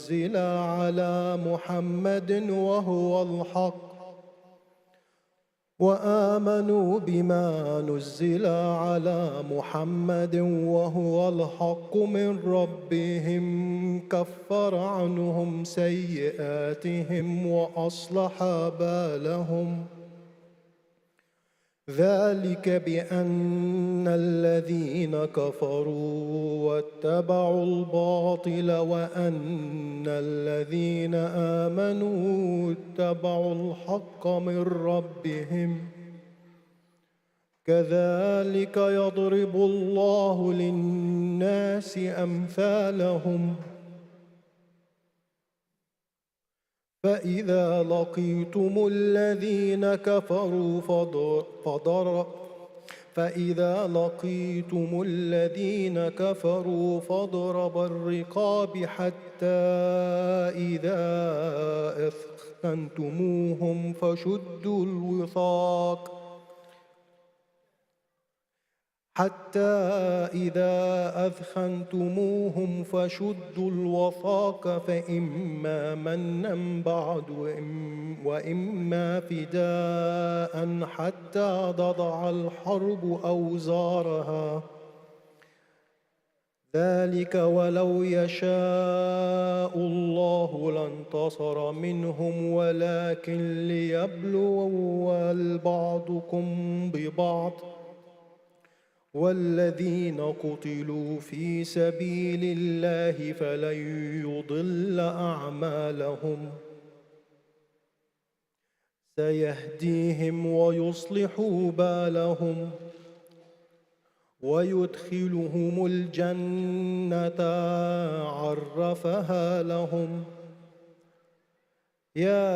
نزل على محمد وهو الحق وآمنوا بما نزل على محمد وهو الحق من ربهم كفر عنهم سيئاتهم وأصلح بالهم ذلك بأن الذين كفروا واتبعوا الباطل وأن الذين آمنوا اتبعوا الحق من ربهم كذلك يضرب الله للناس أمثالهم فإذا لقيتم الذين كفروا فاضرب الرقاب حتى إذا أثخنتموهم فشدوا الوثاق فإما منا بعد وإما فداء حتى تضع الحرب أوزارها ذلك ولو يشاء الله لانتصر منهم ولكن ليبلو بعضكم ببعض والذين قتلوا في سبيل الله فلن يضل أعمالهم سيهديهم ويصلح بالهم ويدخلهم الجنة عرفها لهم يا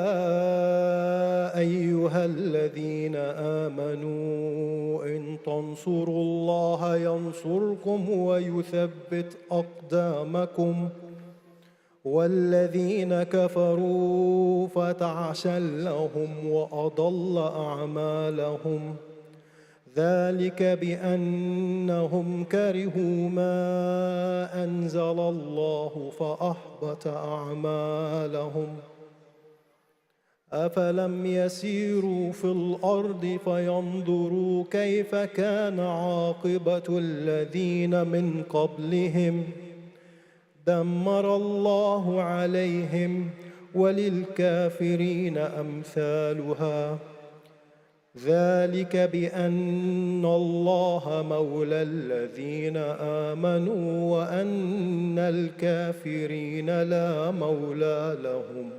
أيها الذين آمنوا إن تنصروا الله ينصركم ويثبت أقدامكم والذين كفروا فتعسا لهم وأضل أعمالهم ذلك بأنهم كرهوا ما أنزل الله فأحبط أعمالهم أفلم يسيروا في الأرض فينظروا كيف كان عاقبة الذين من قبلهم دمر الله عليهم وللكافرين أمثالها ذلك بأن الله مولى الذين آمنوا وأن الكافرين لا مولى لهم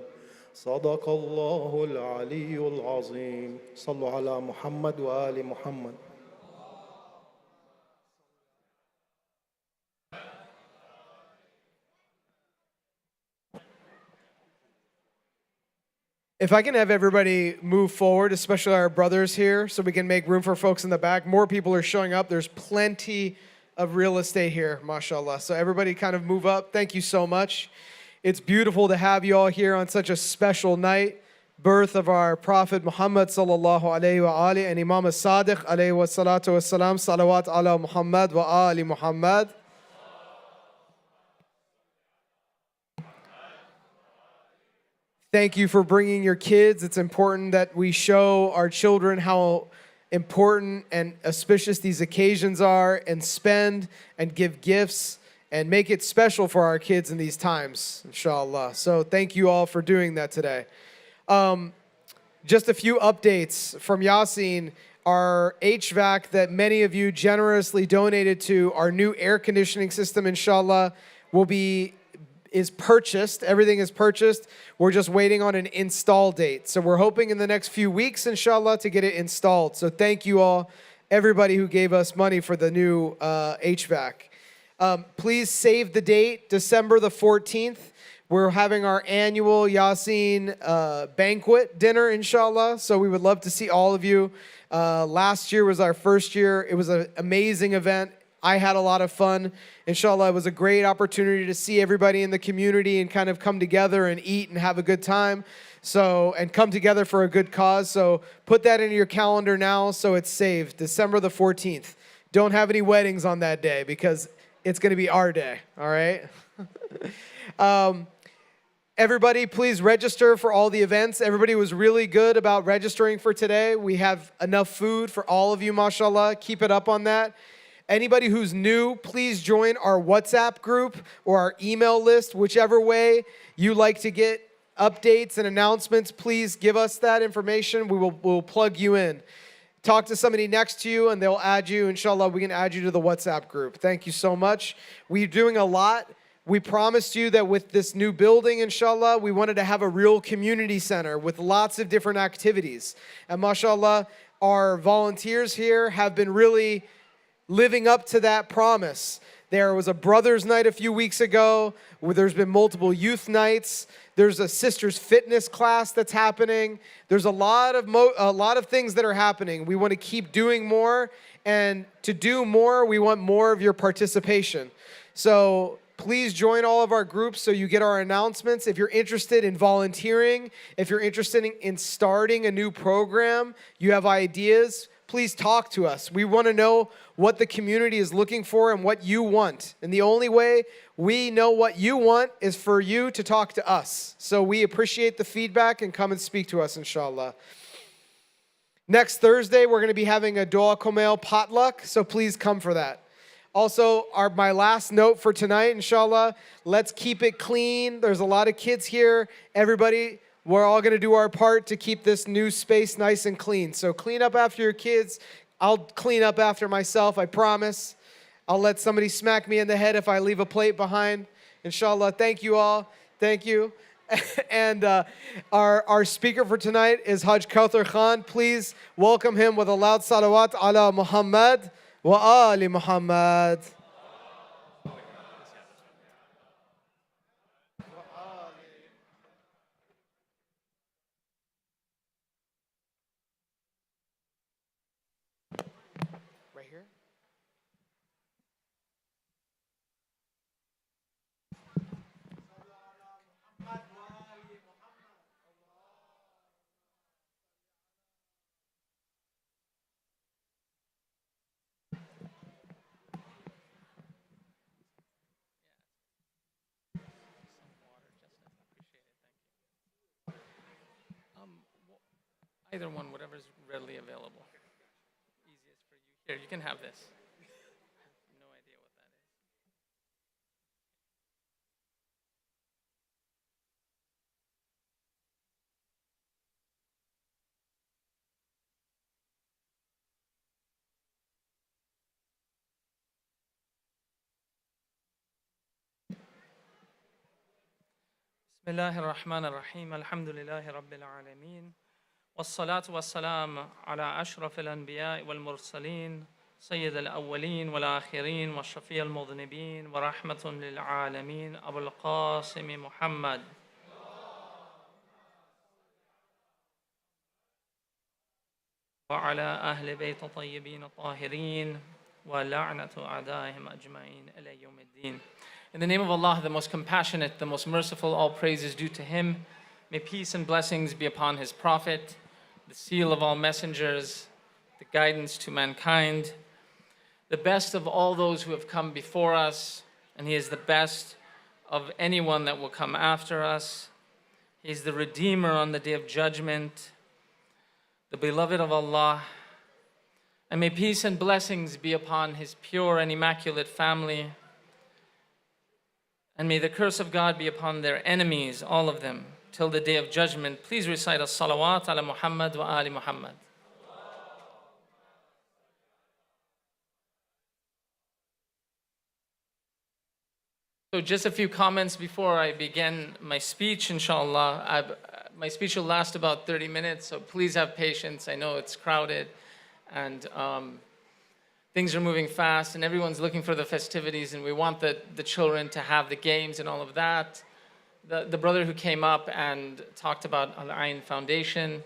صدق الله العلي العظيم صلوا على محمد وآل محمد. If I can have everybody move forward, especially our brothers here, so we can make room for folks in the back. More people are showing up. There's plenty of real estate here, mashallah. So everybody kind of move up. Thank you so much. It's beautiful to have you all here on such a special night, birth of our Prophet Muhammad sallallahu alayhi wa ali and Imam as-Sadiq alayhi wa salatu wa salam, salawat ala Muhammad wa ali Muhammad. Thank you for bringing your kids. It's important that we show our children how important and auspicious these occasions are and spend and give gifts and make it special for our kids in these times, inshallah. So thank you all for doing that today. Just a few updates from Yasin. Our HVAC that many of you generously donated to, our new air conditioning system, inshallah, is purchased. Everything is purchased. We're just waiting on an install date. So we're hoping in the next few weeks, inshallah, to get it installed. So thank you all, everybody who gave us money for the new HVAC. Please save the date, December the 14th. We're having our annual Yasin banquet dinner, inshallah. So we would love to see all of you. Last year was our first year. It was an amazing event. I had a lot of fun. Inshallah, it was a great opportunity to see everybody in the community and kind of come together and eat and have a good time. So, and come together for a good cause. So put that in your calendar now so it's saved, December the 14th. Don't have any weddings on that day because it's going to be our day, all right? Everybody, please register for all the events. Everybody was really good about registering for today. We have enough food for all of you, mashallah. Keep it up on that. Anybody who's new, please join our WhatsApp group or our email list, whichever way you like to get updates and announcements. Please give us that information. We'll plug you in. Talk to somebody next to you and they'll add you. Inshallah, we can add you to the WhatsApp group. Thank you so much. We're doing a lot. We promised you that with this new building, inshallah, we wanted to have a real community center with lots of different activities. And mashallah, our volunteers here have been really living up to that promise. There was a brothers' night a few weeks ago where there's been multiple youth nights. There's a sisters fitness class that's happening. There's a lot of things that are happening. We want to keep doing more, and to do more, we want more of your participation. So please join all of our groups so you get our announcements. If you're interested in volunteering, if you're interested in starting a new program, you have ideas, please talk to us. We want to know what the community is looking for and what you want. And the only way we know what you want is for you to talk to us. So we appreciate the feedback and come and speak to us, inshallah. Next Thursday, we're going to be having a Dua Komel potluck, so please come for that. Also, my last note for tonight, inshallah, let's keep it clean. There's a lot of kids here. Everybody, we're all going to do our part to keep this new space nice and clean. So clean up after your kids. I'll clean up after myself, I promise. I'll let somebody smack me in the head if I leave a plate behind. Inshallah, thank you all. Thank you. And our speaker for tonight is Hajj Kauther Khan. Please welcome him with a loud salawat ala Muhammad wa ali Muhammad. Right here? Either one, whatever is readily available. Easiest for you. Here, you can have this. No idea what that is. Bismillahir Rahmanir Rahim. Alhamdulillahi Rabbil Alameen. والصلاة والسلام على أشرف الأنبياء والمرسلين سيد الأولين والآخرين والشفيع المذنبين ورحمة للعالمين أبو القاسم محمد وعلى أهل بيت طيبين طاهرين ولعنة أعدائهم أجمعين إلى يوم الدين. In the name of Allah, the most compassionate, the most merciful, all praise is due to Him. May peace and blessings be upon His Prophet, the seal of all messengers, the guidance to mankind, the best of all those who have come before us, and He is the best of anyone that will come after us. He is the Redeemer on the Day of Judgment, the beloved of Allah, and may peace and blessings be upon His pure and immaculate family, and may the curse of God be upon their enemies, all of them, till the Day of Judgment. Please recite as-salawat ala Muhammad wa ali Muhammad. So just a few comments before I begin my speech, inshallah. My speech will last about 30 minutes, so please have patience. I know it's crowded and things are moving fast and everyone's looking for the festivities, and we want the children to have the games and all of that. The brother who came up and talked about Al-Ain Foundation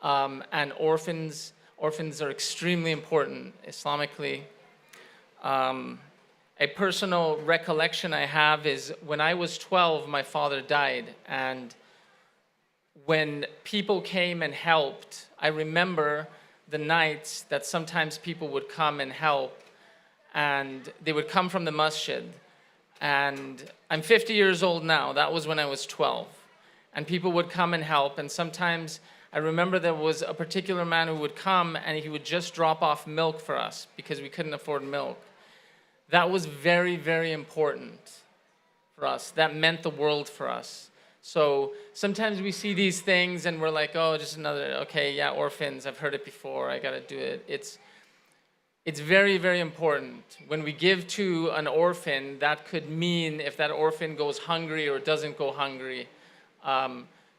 and orphans. Orphans are extremely important Islamically. A personal recollection I have is when I was 12, my father died. And when people came and helped, I remember the nights that sometimes people would come and help. And they would come from the masjid. And I'm 50 years old now. That was when I was 12. and people would come and help. And sometimes I remember there was a particular man who would come and he would just drop off milk for us because we couldn't afford milk. That was very, very important for us. That meant the world for us. So sometimes we see these things and we're like, oh, just another, okay, yeah, orphans, I've heard it before, I gotta do it. It's very, very important. When we give to an orphan, that could mean if that orphan goes hungry or doesn't go hungry,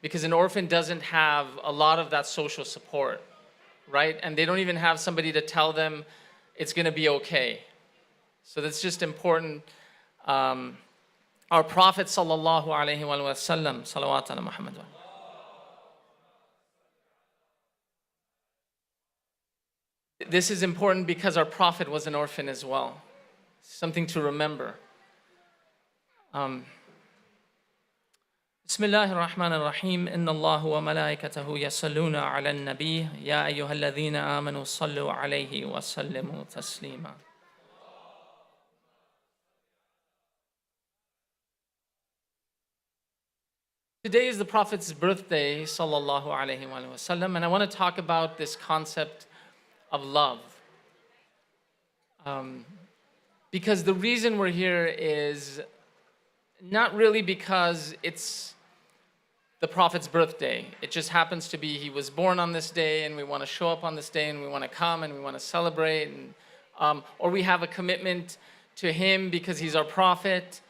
because an orphan doesn't have a lot of that social support, right? And they don't even have somebody to tell them it's gonna be okay. So that's just important. Our Prophet sallallahu alaihi wasallam, salawat ala Muhammad. This is important because our Prophet was an orphan as well. Something to remember. بسم الله الرحمن الرحيم إن الله وملائكته يصلون على النبي يا أيها الذين آمنوا صلوا عليه وسلموا تسليما. Today is the Prophet's birthday, sallallahu alaihi wasallam, and I want to talk about this concept of love. Because the reason we're here is not really because it's the Prophet's birthday. It just happens to be he was born on this day and we want to show up on this day and we want to come and we want to celebrate, and, or we have a commitment to him because he's our Prophet.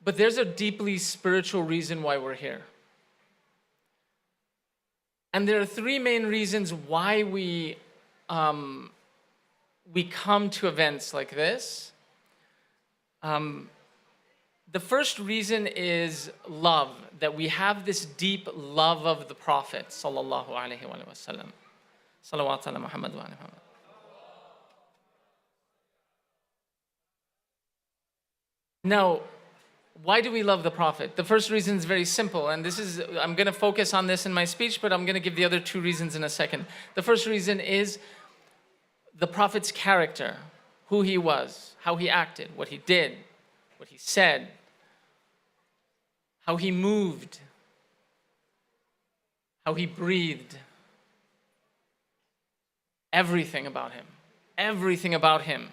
But there's a deeply spiritual reason why we're here. And there are three main reasons why we come to events like this. The first reason is love, that we have this deep love of the Prophet, sallallahu alaihi wasallam. Salawat ala Muhammad wa ala Muhammad. Now, why do we love the Prophet? The first reason is very simple, and I'm going to focus on this in my speech, but I'm going to give the other two reasons in a second. The first reason is the Prophet's character, who he was, how he acted, what he did, what he said, how he moved, how he breathed. Everything about him. Everything about him.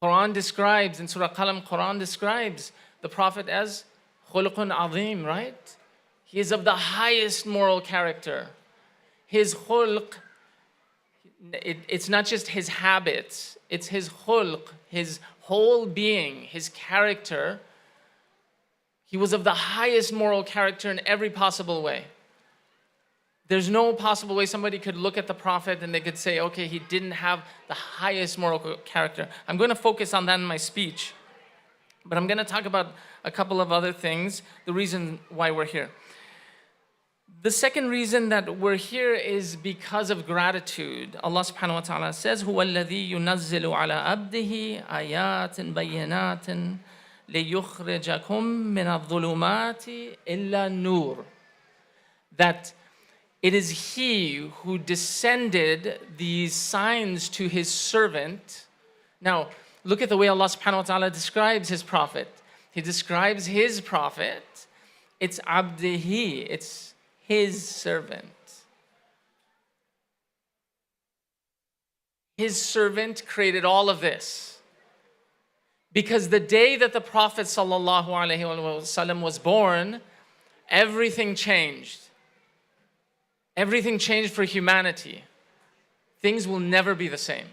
Quran describes, in Surah Qalam, Quran describes the Prophet as khuluqun azim, right? He is of the highest moral character. His khulq, it's not just his habits, it's his khulq, his whole being, his character. He was of the highest moral character in every possible way. There's no possible way somebody could look at the Prophet and they could say, okay, he didn't have the highest moral character. I'm going to focus on that in my speech, but I'm going to talk about a couple of other things, the reason why we're here. The second reason that we're here is because of gratitude. Allah subhanahu wa ta'ala says, هُوَ الَّذِي يُنَزِّلُ عَلَىٰ عَبْدِهِ آيَاتٍ بَيِّنَاتٍ لِيُخْرِجَكُم مِّنَ الظُّلُمَاتِ إِلَّا النُّورِ. That it is he who descended these signs to his servant. Now, look at the way Allah subhanahu wa ta'ala describes his prophet. He describes his prophet. It's abdihi, it's his servant. His servant created all of this. Because the day that the Prophet sallallahu alaihi wasallam was born, everything changed. Everything changed for humanity. Things will never be the same.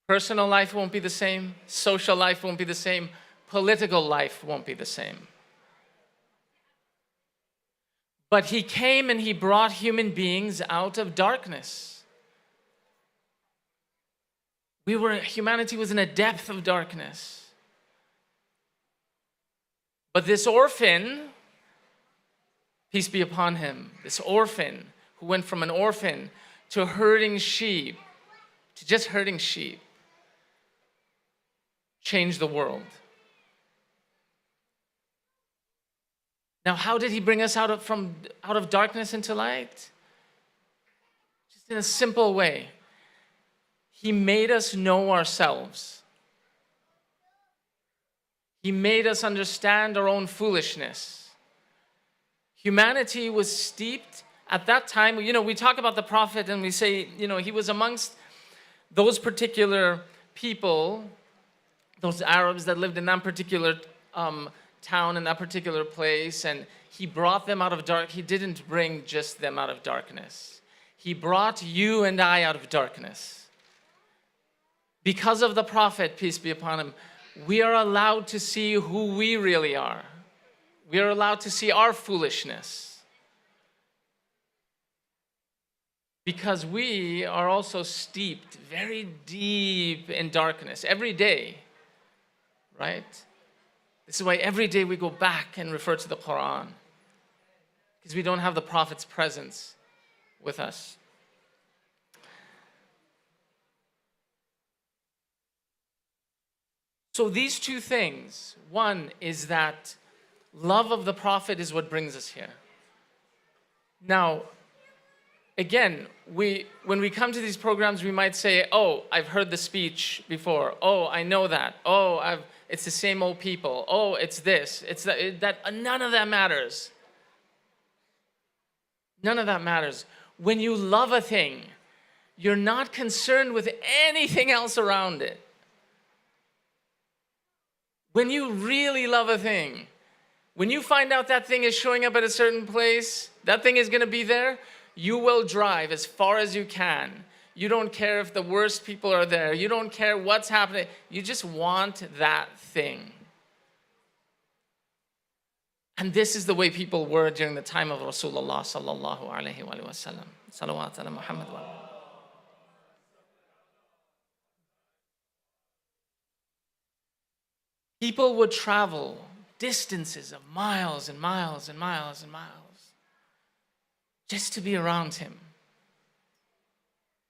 Personal life won't be the same. Social life won't be the same. Political life won't be the same. But he came and he brought human beings out of darkness. Humanity was in a depth of darkness. But this orphan, peace be upon him, this orphan who went from an orphan to herding sheep, to just herding sheep, changed the world. Now, how did he bring us out of darkness into light? Just in a simple way. He made us know ourselves. He made us understand our own foolishness. Humanity was steeped at that time. We talk about the Prophet and we say, he was amongst those particular people, those Arabs that lived in that particular town, in that particular place, and he brought them out of dark. He didn't bring just them out of darkness. He brought you and I out of darkness. Because of the Prophet, peace be upon him, we are allowed to see who we really are. We are allowed to see our foolishness. Because we are also steeped very deep in darkness every day, right? This is why every day we go back and refer to the Quran, because we don't have the Prophet's presence with us. So these two things, one is that love of the Prophet is what brings us here. Now, again, when we come to these programs, we might say, oh, I've heard the speech before. Oh, I know that. Oh, it's the same old people. Oh, it's this. It's that. None of that matters. None of that matters. When you love a thing, you're not concerned with anything else around it. When you really love a thing, when you find out that thing is showing up at a certain place, that thing is going to be there, you will drive as far as you can. You don't care if the worst people are there. You don't care what's happening. You just want that thing. And this is the way people were during the time of Rasulullah sallallahu alaihi wasallam. Salawat ala Muhammad wa ala. People would travel distances of miles and miles and miles and miles just to be around him,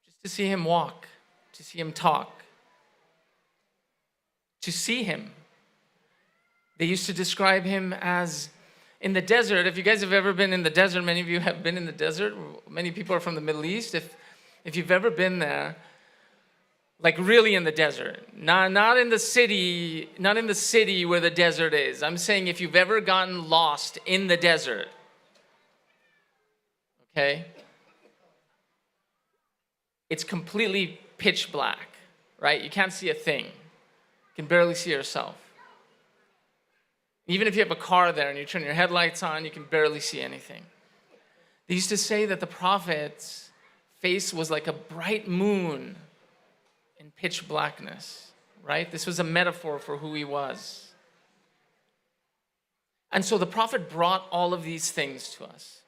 just to see him walk, to see him talk, to see him. They used to describe him as in the desert. If you guys have ever been in the desert, many of you have been in the desert. Many people are from the Middle East. If you've ever been there, like really in the desert, not in the city where the desert is. I'm saying if you've ever gotten lost in the desert, okay? It's completely pitch black, right? You can't see a thing. You can barely see yourself. Even if you have a car there and you turn your headlights on, you can barely see anything. They used to say that the Prophet's face was like a bright moon in pitch blackness, right? This was a metaphor for who he was. And so the Prophet brought all of these things to us.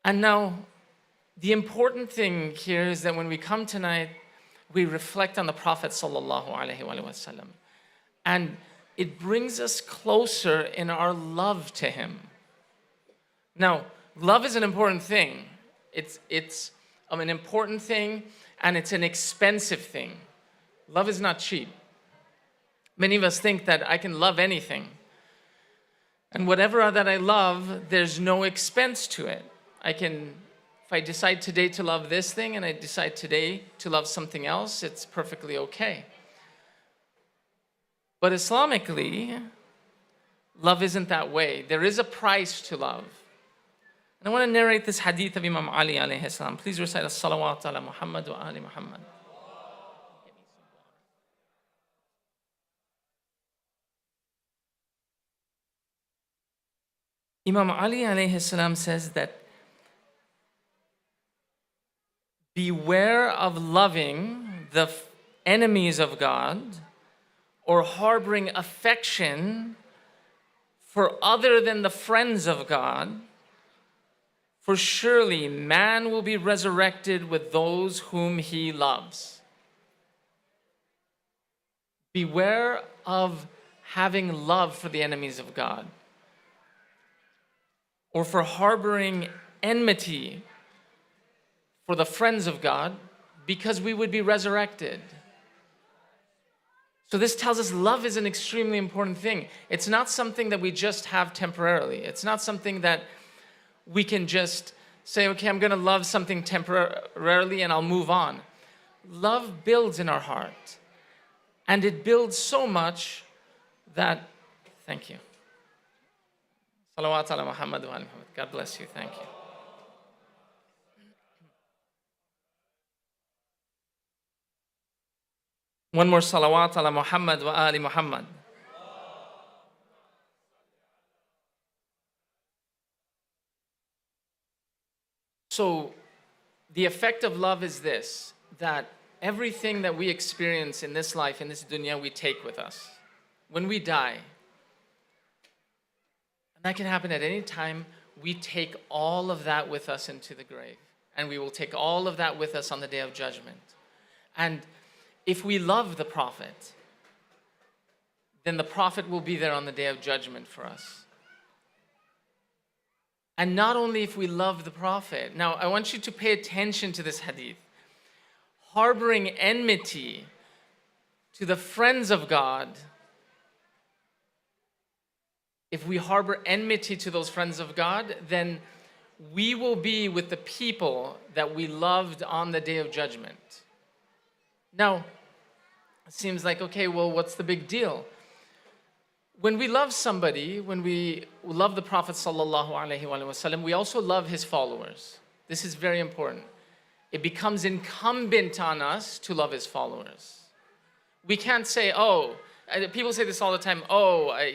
And now, the important thing here is that when we come tonight, we reflect on the Prophet sallallahu alaihi wasallam. And it brings us closer in our love to him. Now, love is an important thing. It's an important thing, and it's an expensive thing. Love is not cheap. Many of us think that I can love anything. And whatever that I love, there's no expense to it. If I decide today to love this thing and I decide today to love something else, it's perfectly okay. But Islamically, love isn't that way. There is a price to love. And I want to narrate this hadith of Imam Ali alayhi salam. Please recite as-salawat ala Muhammad wa ali Muhammad. Imam Ali alayhi salam says that beware of loving the enemies of God or harboring affection for other than the friends of God, for surely man will be resurrected with those whom he loves. Beware of having love for the enemies of God, or for harboring enmity for the friends of God, because we would be resurrected. So this tells us love is an extremely important thing. It's not something that we just have temporarily. It's not something that we can just say, okay, I'm going to love something temporarily and I'll move on. Love builds in our heart. And it builds so much that Thank you. Salawat ala Muhammad wa ali Muhammad. God bless you. Thank you. One more salawat ala Muhammad wa ali Muhammad. So, the effect of love is this, that everything that we experience in this life, in this dunya, we take with us. When we die, and that can happen at any time, we take all of that with us into the grave. And we will take all of that with us on the day of judgment. And if we love the Prophet, then the Prophet will be there on the day of judgment for us. And not only if we love the Prophet. Now, I want you to pay attention to this hadith. Harboring enmity to the friends of God, if we harbor enmity to those friends of God, then we will be with the people that we loved on the day of judgment. Now, it seems like, okay, well, what's the big deal? When we love somebody, when we love the Prophet sallallahu alaihi wasallam, we also love his followers. This is very important. It becomes incumbent on us to love his followers. We can't say, oh, people say this all the time,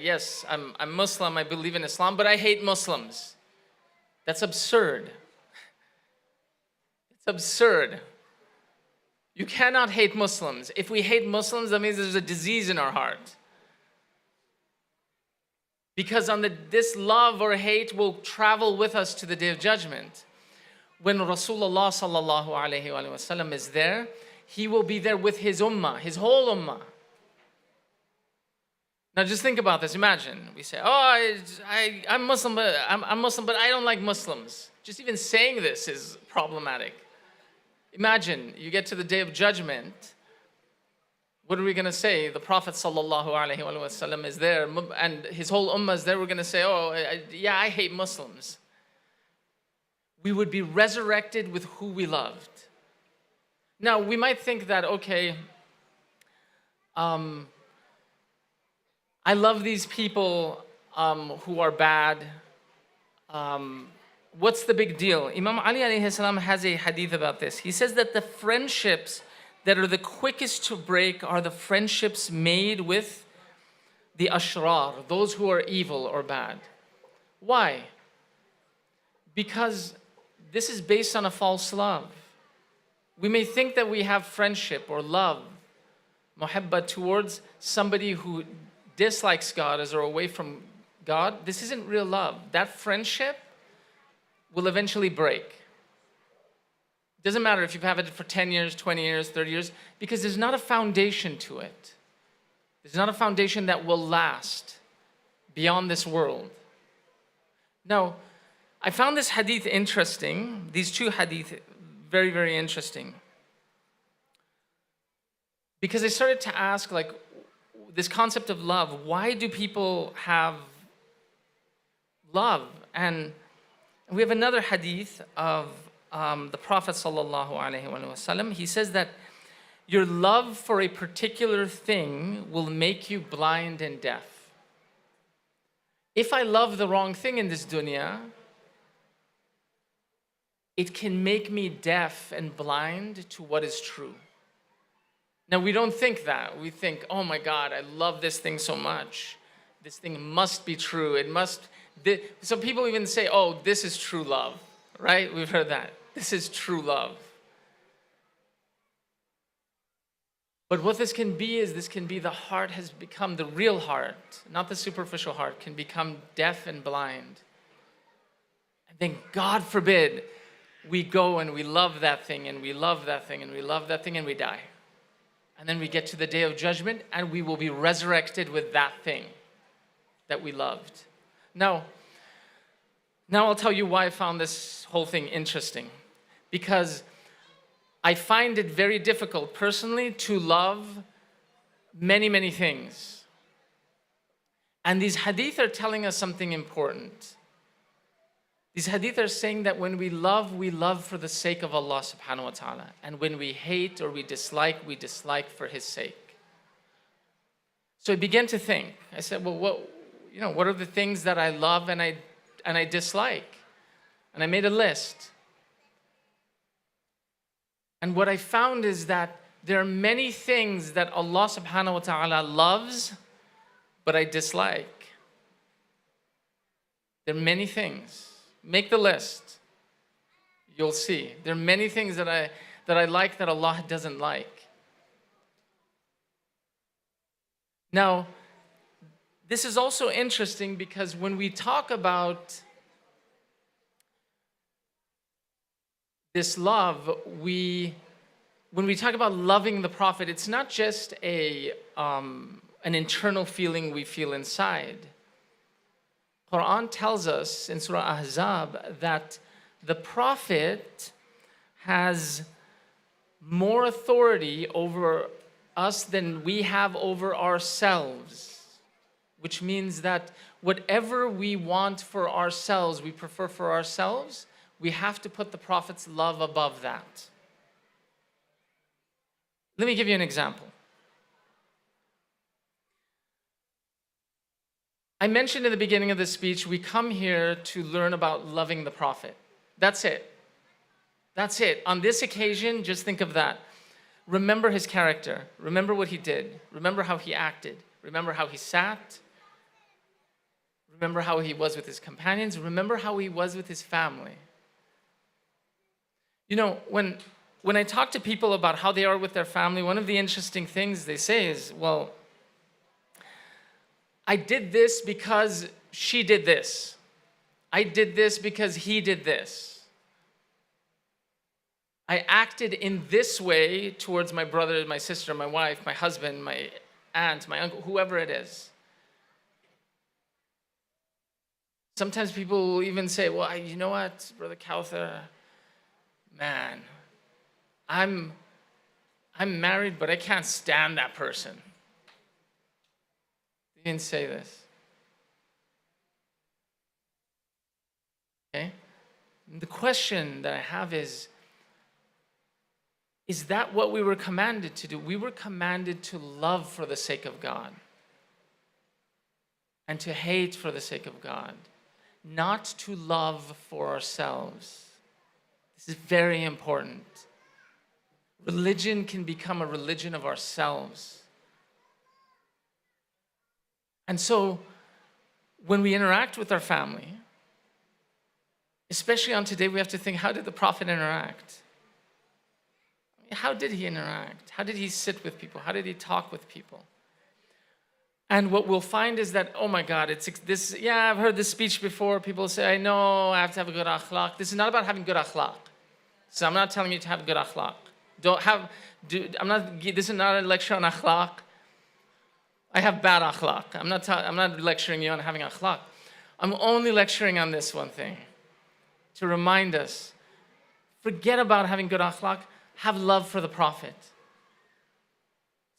yes, I'm Muslim, I believe in Islam, but I hate Muslims. That's absurd. It's absurd. You cannot hate Muslims. If we hate Muslims, that means there's a disease in our heart. Because this love or hate will travel with us to the day of judgment. When Rasulullah sallallahu alaihi wasallam is there, he will be there with his ummah, his whole ummah. Now just think about this. Imagine we say, I'm Muslim, but I don't like Muslims. Just even saying this is problematic. Imagine you get to the day of judgment. What are we going to say? The Prophet sallallahu alaihi wasallam is there and his whole ummah is there. We're going to say, I hate Muslims. We would be resurrected with who we loved. Now, we might think that, okay, I love these people who are bad. What's the big deal? Imam Ali alayhi salam has a hadith about this. He says that the friendships that are the quickest to break are the friendships made with the ashrar, those who are evil or bad. Why? Because this is based on a false love. We may think that we have friendship or love, muhabba, towards somebody who dislikes God or away from God. This isn't real love. That friendship will eventually break. Doesn't matter if you've had it for 10 years, 20 years, 30 years, because there's not a foundation to it. There's not a foundation that will last beyond this world. Now, I found this hadith interesting, these two hadith very, very interesting. Because I started to ask, like, this concept of love, why do people have love? And we have another hadith of the Prophet sallallahu alaihi wasallam. He says that your love for a particular thing will make you blind and deaf. If I love the wrong thing in this dunya, it can make me deaf and blind to what is true. Now, we don't think that. We think, oh my God, I love this thing so much. This thing must be true. It must. Some people even say, oh, this is true love, right? We've heard that. This is true love. But what this can be is the heart has become, the real heart, not the superficial heart, can become deaf and blind. And then God forbid, we go and we love that thing and we love that thing and we love that thing and we die. And then we get to the day of judgment and we will be resurrected with that thing that we loved. Now I'll tell you why I found this whole thing interesting. Because I find it very difficult personally to love many, many things. And these hadith are telling us something important. These hadith are saying that when we love for the sake of Allah subhanahu wa ta'ala. And when we hate or we dislike for His sake. So I began to think. I said, well, what are the things that I love and I dislike? And I made a list. And what I found is that there are many things that Allah subhanahu wa ta'ala loves, but I dislike. There are many things. Make the list. You'll see. There are many things that I like that Allah doesn't like. Now, this is also interesting because when we talk about this love, when we talk about loving the Prophet, it's not just an internal feeling we feel inside. Quran tells us in Surah Ahzab that the Prophet has more authority over us than we have over ourselves, which means that whatever we want for ourselves, we prefer for ourselves, we have to put the Prophet's love above that. Let me give you an example. I mentioned in the beginning of this speech, we come here to learn about loving the Prophet. That's it. That's it. On this occasion, just think of that. Remember his character. Remember what he did. Remember how he acted. Remember how he sat. Remember how he was with his companions. Remember how he was with his family. When I talk to people about how they are with their family, one of the interesting things they say is, well, I did this because she did this. I did this because he did this. I acted in this way towards my brother, my sister, my wife, my husband, my aunt, my uncle, whoever it is. Sometimes people will even say, well, you know what, Brother Kauther, man, I'm married, but I can't stand that person. They didn't say this. Okay? And the question that I have is that what we were commanded to do? We were commanded to love for the sake of God and to hate for the sake of God, not to love for ourselves. This is very important. Religion can become a religion of ourselves. And so, when we interact with our family, especially on today, we have to think, how did the Prophet interact? How did he interact? How did he sit with people? How did he talk with people? And what we'll find is that, oh my God, it's this, yeah, I've heard this speech before. People say, I know, I have to have a good akhlaq. This is not about having good akhlaq. So I'm not telling you to have good akhlaq. This is not a lecture on akhlaq. I have bad akhlaq. I'm not lecturing you on having akhlaq. I'm only lecturing on this one thing, to remind us, forget about having good akhlaq, have love for the Prophet.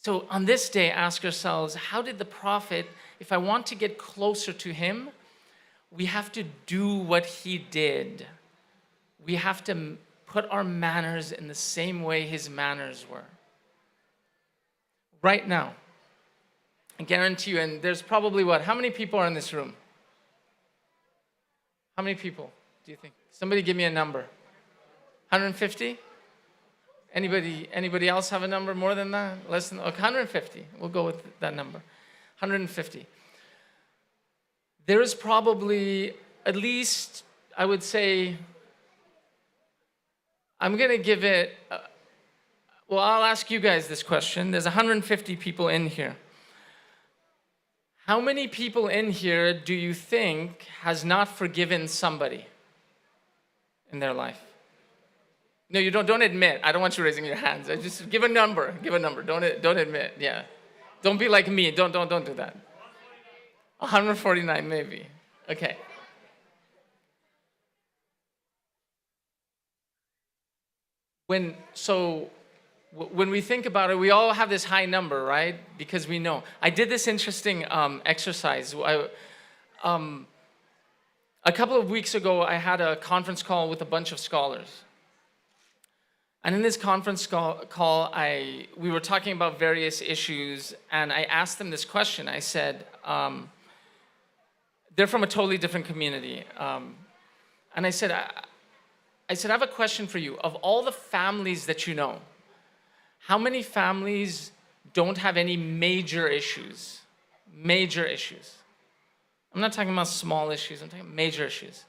So on this day, ask yourselves, how did the Prophet, if I want to get closer to him, we have to do what he did. We have to put our manners in the same way his manners were. Right now, I guarantee you, and there's probably how many people are in this room? How many people do you think? Somebody give me a number. 150? Anybody else have a number more than that? Less than, okay, 150. We'll go with that number. 150. There is probably at least, I would say, I'm going to give it, I'll ask you guys this question. There's 150 people in here. How many people in here do you think has not forgiven somebody in their life? No, you don't admit. I don't want you raising your hands. I just give a number. Give a number. Don't admit. Yeah. Don't be like me. Don't do that. 149 maybe. Okay. When we think about it, we all have this high number, right? Because we know. I did this interesting exercise. A couple of weeks ago, I had a conference call with a bunch of scholars. And in this conference call, we were talking about various issues, and I asked them this question. I said, they're from a totally different community. And I said, I have a question for you. Of all the families that you know, how many families don't have any major issues? Major issues. I'm not talking about small issues, I'm talking about major issues.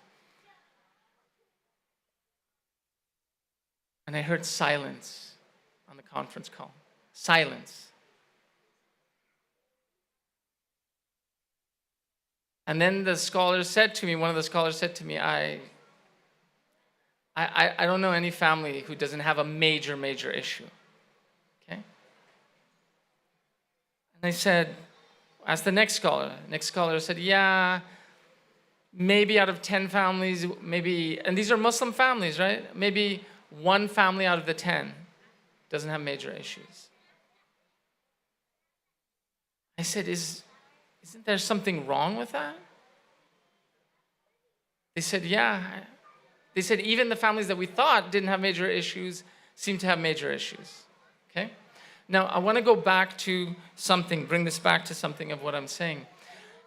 And I heard silence on the conference call. Silence. And then the scholar said to me, one of the scholars said to me, I don't know any family who doesn't have a major, major issue. Okay? And I said, asked the next scholar. The next scholar said, yeah, maybe out of 10 families, maybe, and these are Muslim families, right? Maybe one family out of the 10 doesn't have major issues. I said, isn't there something wrong with that? They said, yeah. They said, even the families that we thought didn't have major issues seem to have major issues. Okay? Now, I want to go back to something, bring this back to something of what I'm saying,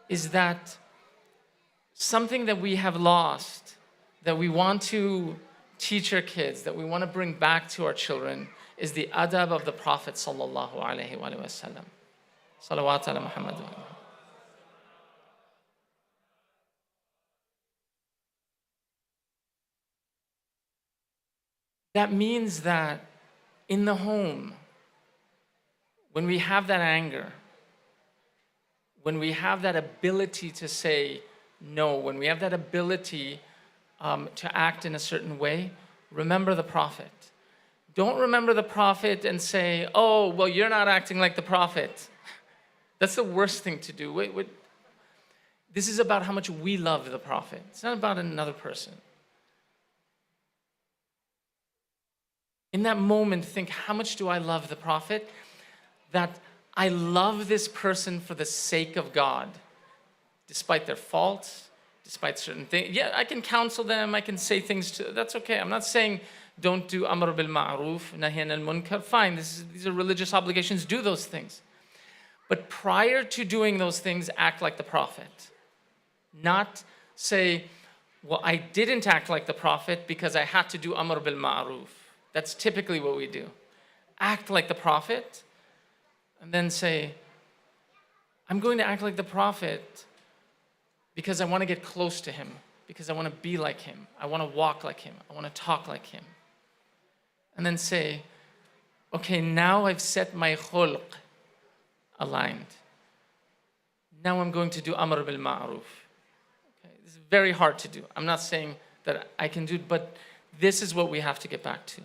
is that something that we have lost, that we want to teach our kids, that we want to bring back to our children, is the adab of the Prophet sallallahu alaihi wasallam. Salawat ala Muhammad. That means that in the home, when we have that anger, when we have that ability to say no, when we have that ability to act in a certain way, remember the Prophet. Don't remember the Prophet and say, oh, well, you're not acting like the Prophet. That's the worst thing to do. This is about how much we love the Prophet. It's not about another person. In that moment, think, how much do I love the Prophet? That I love this person for the sake of God, despite their faults, despite certain things. Yeah, I can counsel them, I can say things to, that's okay. I'm not saying don't do amr bil ma'ruf, nahyan al munkar. Fine, these are religious obligations, do those things. But prior to doing those things, act like the Prophet. Not say, well, I didn't act like the Prophet because I had to do amr bil ma'ruf. That's typically what we do. Act like the Prophet, and then say, I'm going to act like the Prophet because I want to get close to him, because I want to be like him, I want to walk like him, I want to talk like him. And then say, okay, now I've set my khulq aligned. Now I'm going to do amr bil ma'ruf. Okay, this is very hard to do. I'm not saying that I can do it, but this is what we have to get back to,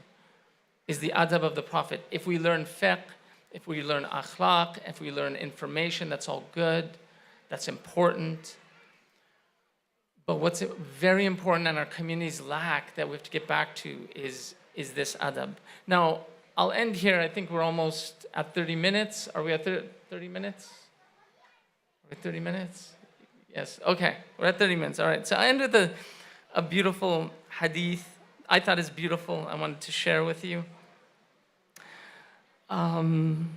is the adab of the Prophet. If we learn fiqh, if we learn akhlaq, if we learn information, that's all good, that's important. But what's very important and our communities lack that we have to get back to is this adab. Now, I'll end here. I think we're almost at 30 minutes. Are we at 30 minutes? Are we at 30 minutes? Yes, okay, we're at 30 minutes. All right, so I end with a beautiful hadith. I thought it's beautiful. I wanted to share with you. And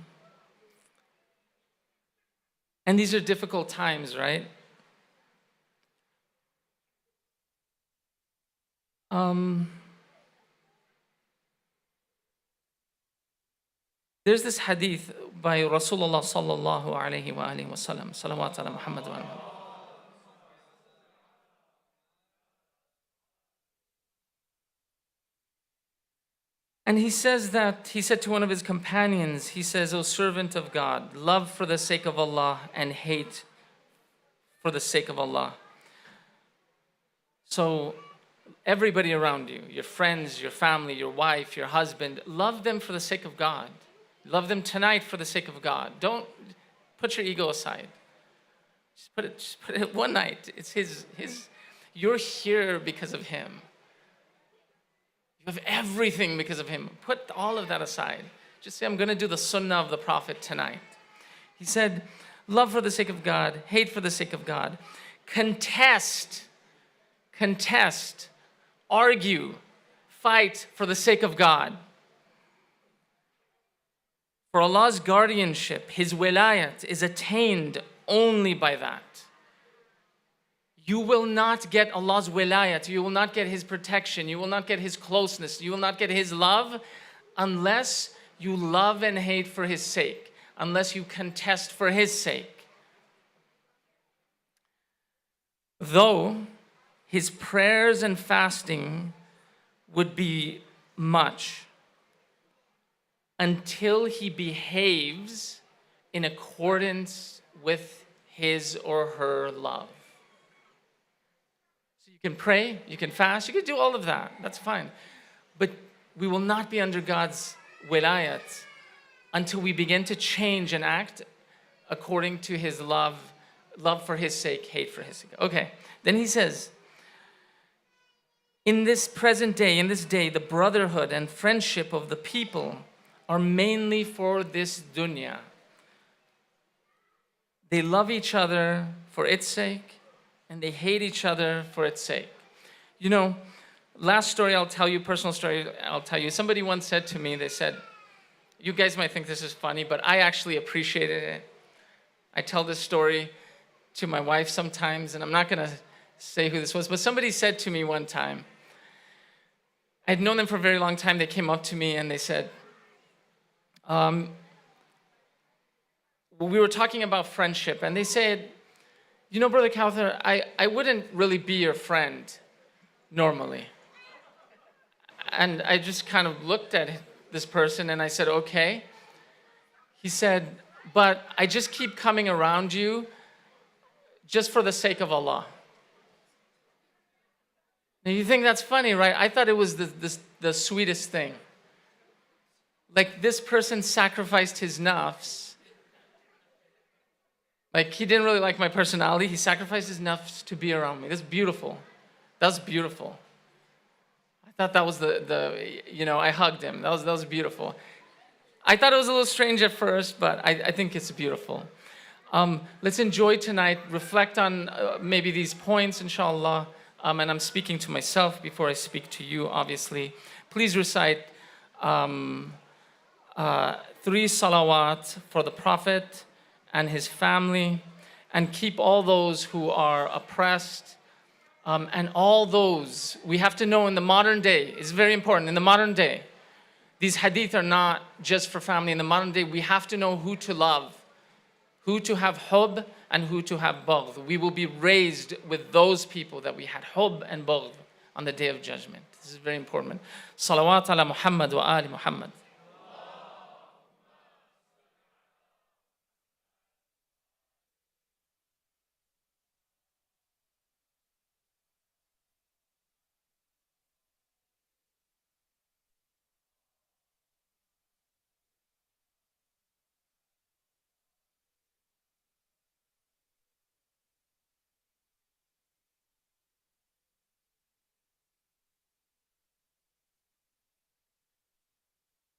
these are difficult times, right? There's this hadith by Rasulullah sallallahu alayhi wa alihi wa sallam. Salawat ala Muhammad wa alihi. And he says that, he said to one of his companions, he says, O servant of God, love for the sake of Allah and hate for the sake of Allah. So everybody around you, your friends, your family, your wife, your husband, love them for the sake of God. Love them tonight for the sake of God. Don't put your ego aside. Just put it one night. It's his. You're here because of him. You have everything because of him. Put all of that aside. Just say, I'm going to do the sunnah of the Prophet tonight. He said, love for the sake of God, hate for the sake of God. Contest, argue, fight for the sake of God. For Allah's guardianship, His wilayat is attained only by that. you will not get Allah's wilayat, you will not get His protection, you will not get His closeness, you will not get His love unless you love and hate for His sake, unless you contest for His sake. Though his prayers and fasting would be much until he behaves in accordance with his or her love. So you can pray, you can fast, you can do all of that. That's fine. But we will not be under God's wilayat until we begin to change and act according to his love for his sake, hate for his sake. Okay, then he says, in this present day, in this day, the brotherhood and friendship of the people are mainly for this dunya. They love each other for its sake, and they hate each other for its sake. You know, last story I'll tell you, personal story I'll tell you. Somebody once said to me, they said, you guys might think this is funny, but I actually appreciated it. I tell this story to my wife sometimes, and I'm not going to say who this was, but somebody said to me one time, I'd known them for a very long time. They came up to me and they said, we were talking about friendship, and they said, you know, Brother Kauther, I wouldn't really be your friend normally. And I just kind of looked at this person and I said, okay. He said, but I just keep coming around you just for the sake of Allah. Now you think that's funny, right? I thought it was the sweetest thing. Like, this person sacrificed his nafs. Like, he didn't really like my personality. He sacrificed his nafs to be around me. That's beautiful. That's beautiful. I thought that was I hugged him. That was beautiful. I thought it was a little strange at first, but I think it's beautiful. Let's enjoy tonight, reflect on maybe these points, inshallah. And I'm speaking to myself before I speak to you, obviously. Please recite 3 salawat for the Prophet and his family, and keep all those who are oppressed, and all those, we have to know in the modern day, it's very important, in the modern day, these hadith are not just for family. In the modern day, we have to know who to love, who to have hub, and who to have baghd. We will be raised with those people that we had hub and baghd on the day of judgment. This is very important. Salawat ala Muhammad wa ali Muhammad.